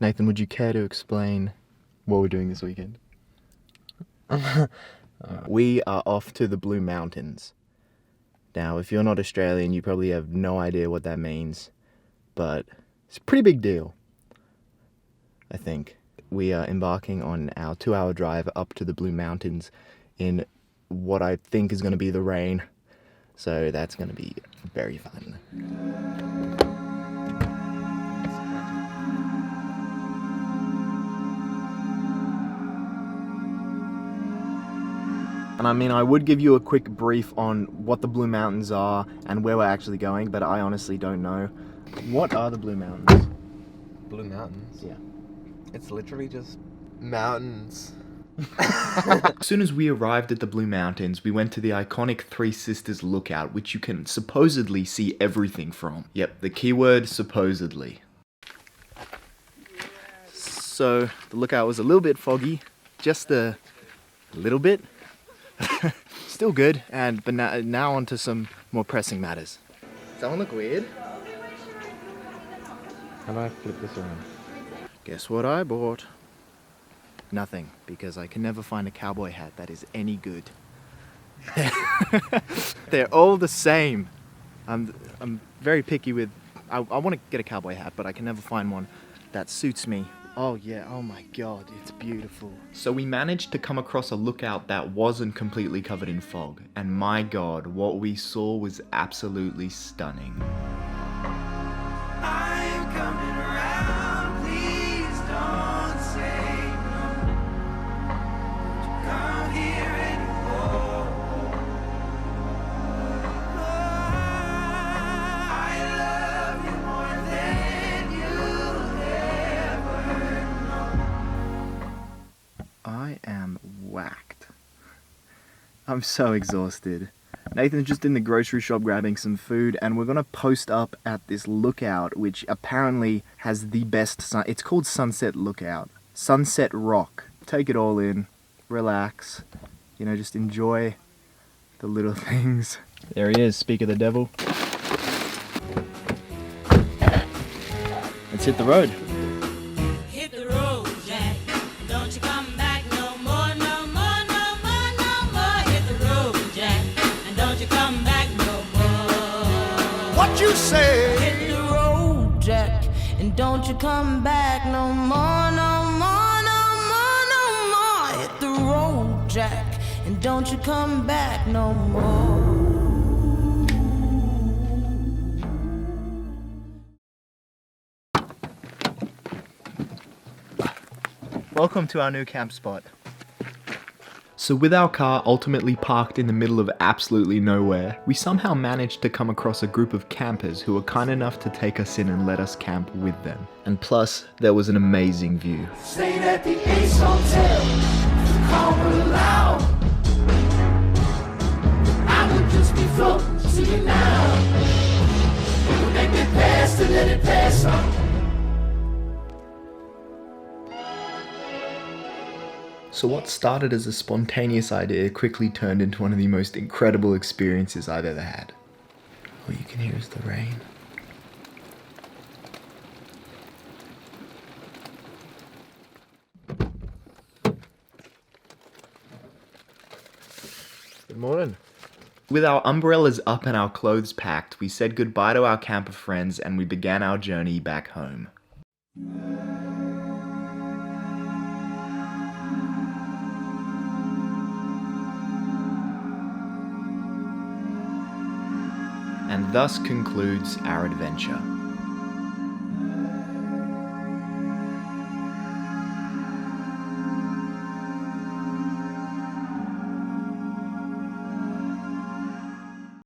Nathan, would you care to explain what we're doing this weekend? We are off to the Blue Mountains. Now, if you're not Australian, you probably have no idea what that means, but it's a pretty big deal, I think. We are embarking on our 2-hour drive up to the Blue Mountains in what I think is going to be the rain, so that's going to be very fun. And I mean, I would give you a quick brief on what the Blue Mountains are and where we're actually going, but I honestly don't know. What are the Blue Mountains? Blue Mountains? Yeah. It's literally just mountains. As soon as we arrived at the Blue Mountains, we went to the iconic Three Sisters lookout, which you can supposedly see everything from. Yep, the keyword supposedly. So, the lookout was a little bit foggy, just a little bit. Still good, but now on to some more pressing matters. Does that one look weird? How do I flip this around? Guess what I bought? Nothing, because I can never find a cowboy hat that is any good. They're all the same. I'm very picky with... I want to get a cowboy hat, but I can never find one that suits me. Oh yeah, oh my god, it's beautiful. So we managed to come across a lookout that wasn't completely covered in fog, and my god, what we saw was absolutely stunning. I'm coming around, please don't say no. Don't you come here anymore. I love you more than you'll ever know. I am whacked. I'm so exhausted. Nathan's just in the grocery shop grabbing some food, and we're gonna post up at this lookout, which apparently has the best sun. It's called Sunset Lookout. Sunset Rock. Take it all in, relax, just enjoy the little things. There he is, speak of the devil. Let's hit the road. Hit the road, Jack. Don't you come back no more, no more, no more, no more. Hit the road, Jack. And don't you come back no more. What you say? Hit the road, Jack. And don't you come back no more, no more, no more, no more. Hit the road, Jack. And don't you come back no more. Welcome to our new camp spot. So with our car ultimately parked in the middle of absolutely nowhere, we somehow managed to come across a group of campers who were kind enough to take us in and let us camp with them. And plus, there was an amazing view. Stayed at the Ace Hotel, call loud. I would just be floating to you now. It would make me pass to let it pass on. So what started as a spontaneous idea quickly turned into one of the most incredible experiences I've ever had. All you can hear is the rain. Good morning. With our umbrellas up and our clothes packed, we said goodbye to our camper friends and we began our journey back home. And thus concludes our adventure.